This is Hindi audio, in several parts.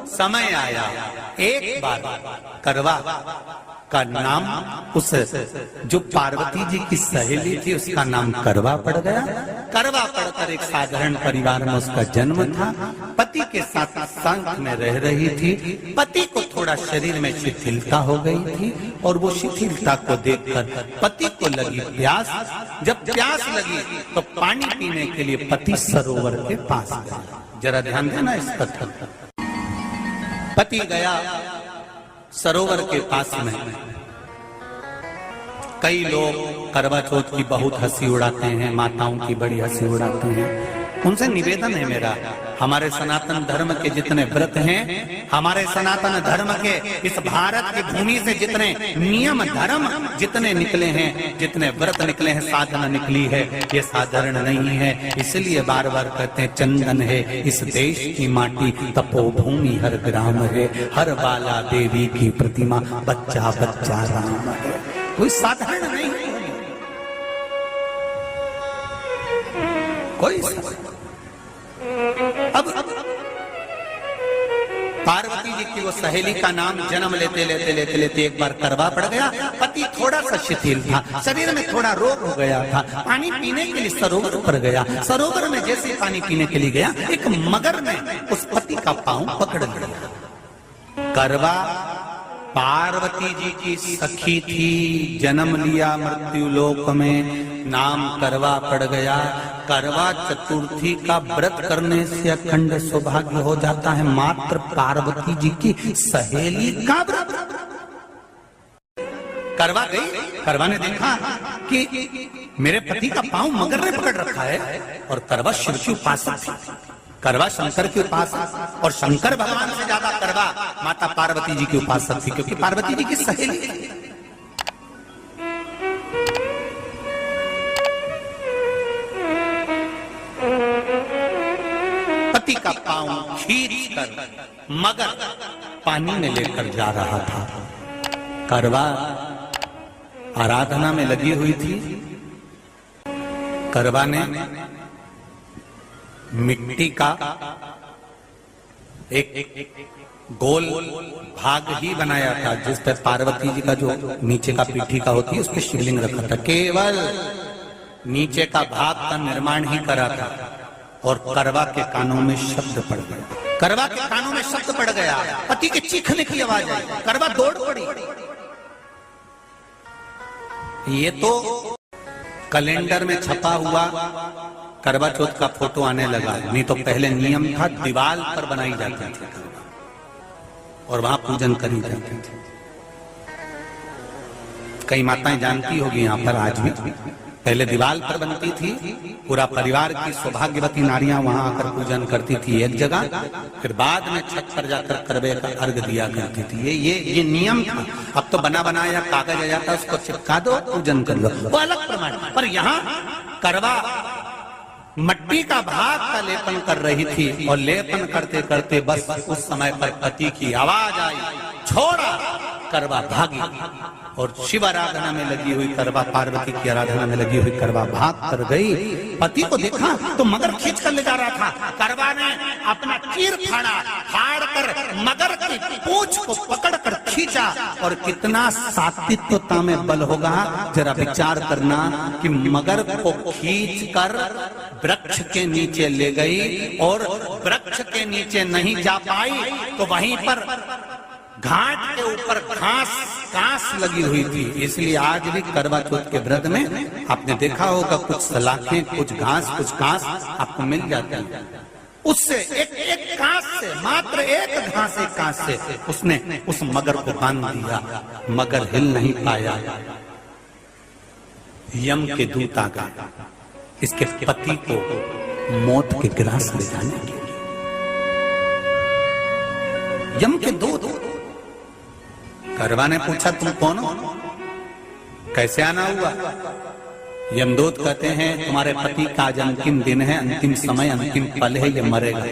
समय आया, एक बार करवा का नाम उस जो पार्वती जी की सहेली थी उसका नाम करवा पड़ गया। करवा पड़कर एक साधारण परिवार में उसका जन्म था। पति के साथ संग में रह रही थी। पति को थोड़ा शरीर में शिथिलता हो गई थी और वो शिथिलता को देखकर पति को लगी प्यास। जब प्यास लगी तो पानी पीने के लिए पति सरोवर के पास गया। जरा ध्यान देना इस कथा पर। पति गया सरोवर के पास में। कई लोग करवा चौथ की बहुत हंसी उड़ाते हैं, माताओं की बड़ी हंसी उड़ाते हैं। उनसे निवेदन है मेरा, हमारे सनातन धर्म के जितने व्रत हैं, हमारे सनातन धर्म के इस भारत की भूमि से जितने नियम धर्म जितने निकले हैं, जितने व्रत निकले हैं, साधना निकली है, ये साधारण नहीं है। इसलिए बार बार कहते हैं चंदन है इस देश की माटी, तपोभूमि हर ग्राम है, हर बाला देवी की प्रतिमा, बच्चा बच्चा राम है। कोई साधारण नहीं है, कोई अब पार्वती जी की वो सहेली का नाम जन्म लेते लेते लेते लेते एक बार करवा पड़ गया। पति थोड़ा सा शिथिल था, शरीर में थोड़ा रोग हो गया था। पानी पीने के लिए सरोवर पर गया। सरोवर में जैसे पानी पीने के लिए गया, एक मगर ने उस पति का पांव पकड़ लिया। करवा पार्वती जी की सखी थी, जन्म लिया मृत्यु लोक में, नाम करवा पड़ गया। करवा चतुर्थी का व्रत करने से अखंड सौभाग्य हो जाता है। मात्र पार्वती जी की सहेली का व्रत। करवा गई, करवा ने देखा कि मेरे पति का पांव मगर ने पकड़ रखा है, और करवा शिव की उपासक थी। करवा शंकर के उपासक, और शंकर भगवान से ज्यादा करवा माता पार्वती जी की उपासक थी, क्योंकि पार्वती जी की सहेली थी। पति का पांव खींच कर मगर पानी में लेकर जा रहा था। करवा आराधना में लगी हुई थी। करवा ने मिट्टी का एक गोल भाग ही बनाया था, जिस पर पार्वती जी का जो नीचे का पीठी का होती है उस पर शिवलिंग रखा था। केवल नीचे का भाग का निर्माण ही करा था, और करवा के कानों में शब्द पड़ गया। करवा के कानों में शब्द पड़ गया, पति के चीखने की आवाज आई। करवा दौड़ पड़ी। ये तो कैलेंडर में छपा हुआ करवा चौथ का फोटो आने लगा, नहीं तो पहले नियम था दीवार पर बनाई जाती थी और वहां पूजन करी जाती थी। कई माताएं जानती होगी यहाँ पर आज भी, पहले दीवार पर बनती थी, पूरा परिवार की सौभाग्यवती नारियां वहां आकर पूजन करती थी एक जगह, फिर बाद में छत पर जाकर करवे का अर्घ दिया करती थी। ये नियम था। अब तो बना बनाया कागज आ जाता, उसको चिपका दो, पूजन कर लो, वो अलग प्रमाण। पर यहाँ करवा मट्टी का भाग का लेपन कर रही थी, और लेपन करते करते बस उस समय पर पति की आवाज आई, छोड़ा। करवा भागी, और शिव आराधना में लगी हुई करवा, पार्वती की आराधना में लगी हुई करवा भाग कर गई। पति को देखा तो मगर खींच कर ले जा रहा था। करवा ने अपना चीर फाड़ा, फाड़ कर मगर की पूंछ को पकड़ कर खींचा, और कितना सात्विकता में बल होगा जरा विचार करना कि मगर को खींच कर वृक्ष के नीचे ले गई, और वृक्ष के नीचे नहीं जा पाई तो वहीं पर घाट के ऊपर घास लगी हुई थी। इसलिए आज भी करवा चौथ के व्रत में आपने देखा होगा कुछ सलाखें, कुछ घास आपको मिल जाती है। उससे एक घास से, मात्र एक घास, एक घास से उसने उस मगर को बांध दिया। मगर हिल नहीं पाया। यम के दूत आ गए इसके पति को मौत के ग्रास ले जाने के लिए। यम के दूत। करवा ने पूछा तुम कौन हो, कैसे आना हुआ? यमदूत कहते हैं तुम्हारे पति का आज अंतिम दिन है, अंतिम समय, अंतिम पल है, ये मरेगा।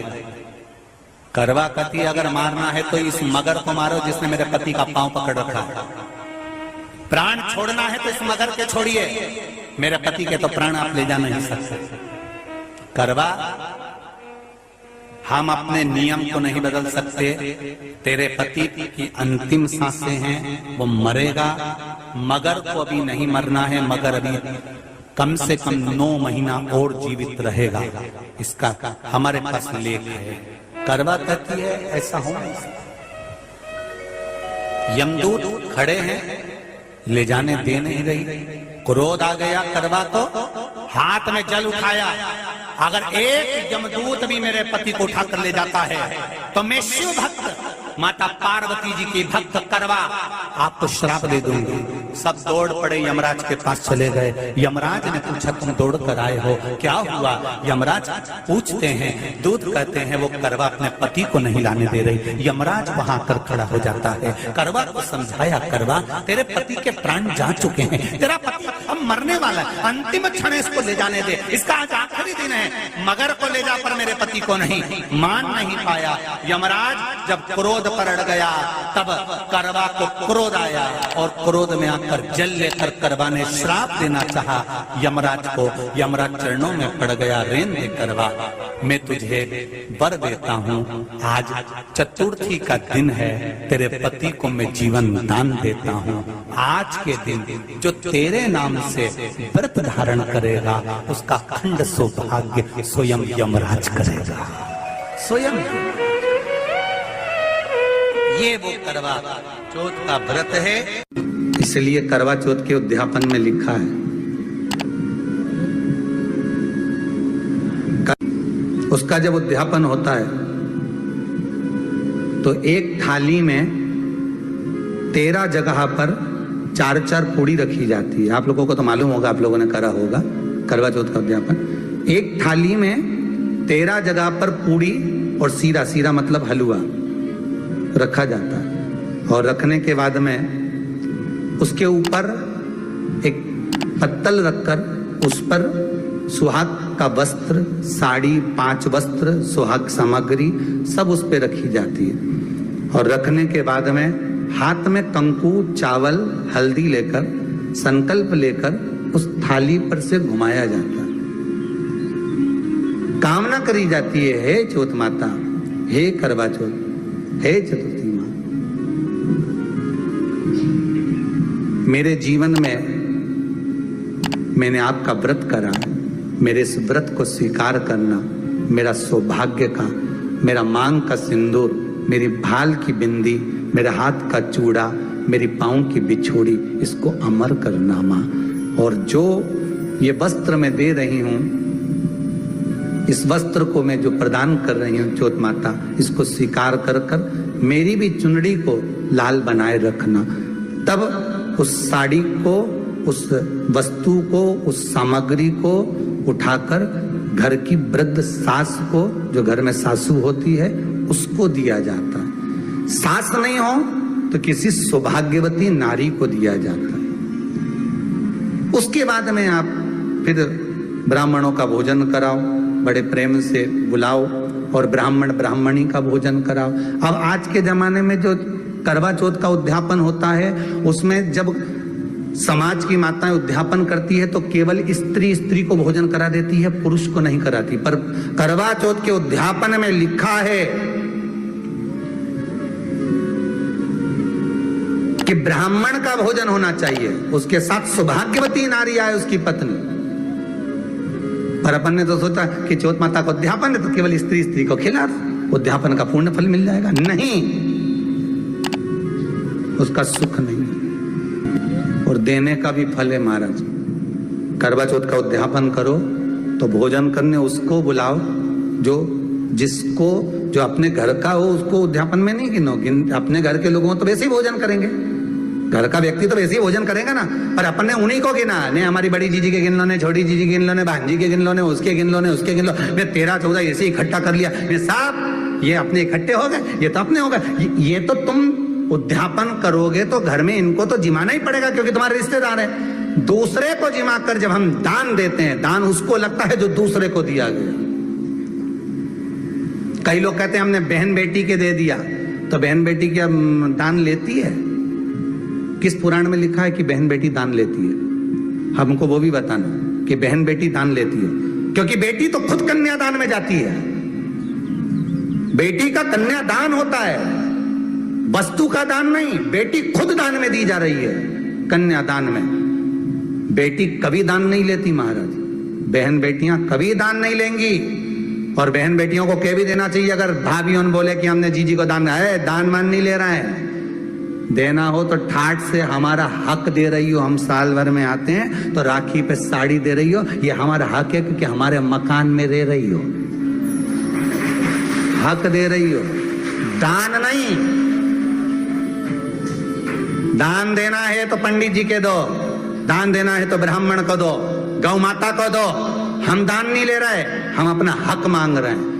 करवा कहती अगर मारना है तो इस मगर को मारो जिसने मेरे पति का पांव पकड़ रखा है। प्राण छोड़ना है तो इस मगर के छोड़िए, मेरे पति के तो प्राण आप ले जा नहीं सकते। करवा हम अपने नियम को नहीं बदल सकते। तेरे पति की अंतिम सांसें हैं, वो मरेगा। मगर को अभी नहीं मरना है, मगर अभी कम से कम 9 महीना और जीवित रहेगा। इसका हमारे पास लेख है। करवा कहती है ऐसा हो नहीं सकता। यमदूत खड़े हैं, ले जाने दे नहीं रही। क्रोध आ गया करवा तो हाथ में जल उठाया, अगर एक यमदूत भी मेरे पति को उठाकर ले जाता है तो मैं शिव भक्त माता पार्वती जी की भक्त करवा आपको श्राप दे दूंगी। सब दौड़ पड़े, यमराज के पास चले गए। यमराज ने पूछा तुम दौड़ कर आए हो, क्या हुआ? यमराज पूछते हैं, दूत कहते हैं वो करवा अपने पति को नहीं लाने दे रही। यमराज वहां कर खड़ा हो जाता है। करवा को समझाया, करवा तेरे पति के प्राण जा चुके हैं, तेरा पति अब मरने वाला है, अंतिम क्षण इसको ले जाने दे, इसका आज आखिरी दिन है। मगर को ले जा पर मेरे पति को नहीं। मान नहीं पाया। यमराज जब क्रोध पर अड़ गया तब करवा को क्रोध आया और क्रोध में आकर जल लेकर करवा ने श्राप देना चाहा यमराज को। यमराज चरणों में पड़ गया, रेन दे करवा, मैं तुझे वर देता हूँ, आज चतुर्थी का दिन है, तेरे पति को मैं जीवन दान देता हूँ। आज के दिन जो तेरे नाम से व्रत धारण करेगा उसका अखंड सौभाग्य स्वयं यमराज करेगा। स्वयं ये वो करवा चौथ का व्रत है। इसलिए करवा चौथ के उद्यापन में लिखा है, उसका जब उद्यापन होता है तो एक थाली में 13 जगह पर 4-4 पूड़ी रखी जाती है। आप लोगों को तो मालूम होगा, आप लोगों ने करा होगा करवा चौथ का उद्यापन। एक थाली में 13 जगह पर पूड़ी और सीरा, सीरा मतलब हलवा रखा जाता है। और रखने के बाद में उसके ऊपर एक पत्तल रखकर उस पर सुहाग का वस्त्र, साड़ी, 5 वस्त्र, सुहाग सामग्री सब उस पर रखी जाती है। और रखने के बाद में हाथ में कंकु, चावल, हल्दी लेकर, संकल्प लेकर उस थाली पर से घुमाया जाता है। कामना करी जाती है, हे चौथ माता, हे करवा चौथ, हे चतुर्थी मां, मेरे जीवन में मैंने आपका व्रत करा, मेरे इस व्रत को स्वीकार करना, मेरा सौभाग्य का, मेरा मांग का सिंदूर, मेरी भाल की बिंदी, मेरे हाथ का चूड़ा, मेरी पाँव की बिछोड़ी, इसको अमर करना मां। और जो ये वस्त्र मैं दे रही हूं, इस वस्त्र को मैं जो प्रदान कर रही हूँ चौथ माता, इसको स्वीकार कर कर मेरी भी चुनड़ी को लाल बनाए रखना। तब उस साड़ी को, उस वस्तु को, उस सामग्री को उठाकर घर की वृद्ध सास को, जो घर में सासू होती है, उसको दिया जाता है। सास नहीं हो तो किसी सौभाग्यवती नारी को दिया जाता है। उसके बाद में आप फिर ब्राह्मणों का भोजन कराओ, बड़े प्रेम से बुलाओ और ब्राह्मण ब्राह्मणी का भोजन कराओ। अब आज के जमाने में जो करवा चौथ का उद्यापन होता है, उसमें जब समाज की माताएं उद्यापन करती है तो केवल स्त्री को भोजन करा देती है, पुरुष को नहीं कराती। पर करवा चौथ के उद्यापन में लिखा है कि ब्राह्मण का भोजन होना चाहिए, उसके साथ सौभाग्यवती नारी आए, उसकी पत्नी। पर अपन ने तो सोचा कि चौथ माता का उद्यापन है तो केवल स्त्री को खिला दो, उद्यापन का पूर्ण फल मिल जाएगा। नहीं, उसका सुख नहीं और देने का भी फल है महाराज। करवा चौथ का उद्यापन करो तो भोजन करने उसको बुलाओ जो अपने घर का हो, उसको उद्यापन में नहीं गिनो। अपने घर के लोगों तो वैसे ही भोजन करेंगे, घर का व्यक्ति तो वैसे ही भोजन करेगा ना, पर अपन ने उन्हीं को गिना। ने हमारी बड़ी जीजी के गिन लो, ने छोटी जीजी गिन लो, ने भांजी के गिन लो, ने उसके गिन लो, ने उसके गिन लो, ने 13-14 ऐसे इकट्ठा कर लिया। ने साहब ये अपने इकट्ठे हो गए, ये तो अपने हो गए। ये तो तुम उद्यापन करोगे तो घर में इनको तो जिमाना ही पड़ेगा क्योंकि तुम्हारे रिश्तेदार है। दूसरे को जिमा कर जब हम दान देते हैं, दान उसको लगता है जो दूसरे को दिया गया। कई लोग कहते हैं हमने बहन बेटी के दे दिया, तो बहन बेटी क्या दान लेती है? किस पुराण में लिखा है कि बहन बेटी दान लेती है? हमको वो भी बताना कि बहन बेटी दान लेती है, क्योंकि बेटी तो खुद कन्यादान में जाती है। बेटी का कन्यादान होता है, वस्तु का दान नहीं। बेटी खुद दान में दी जा रही है कन्यादान में। बेटी कभी दान नहीं लेती महाराज, बहन बेटियां कभी दान नहीं लेंगी। और बहन बेटियों को कह भी देना चाहिए, अगर भाभी बोले कि हमने जीजी को दान है, दान मान नहीं ले रहा है, देना हो तो ठाट से हमारा हक दे रही हो। हम साल भर में आते हैं तो राखी पे साड़ी दे रही हो, ये हमारा हक है क्योंकि हमारे मकान में रह रही हो, हक दे रही हो, दान नहीं। दान देना है तो पंडित जी के दो, दान देना है तो ब्राह्मण को दो, गौ माता को दो। हम दान नहीं ले रहे, हम अपना हक मांग रहे हैं।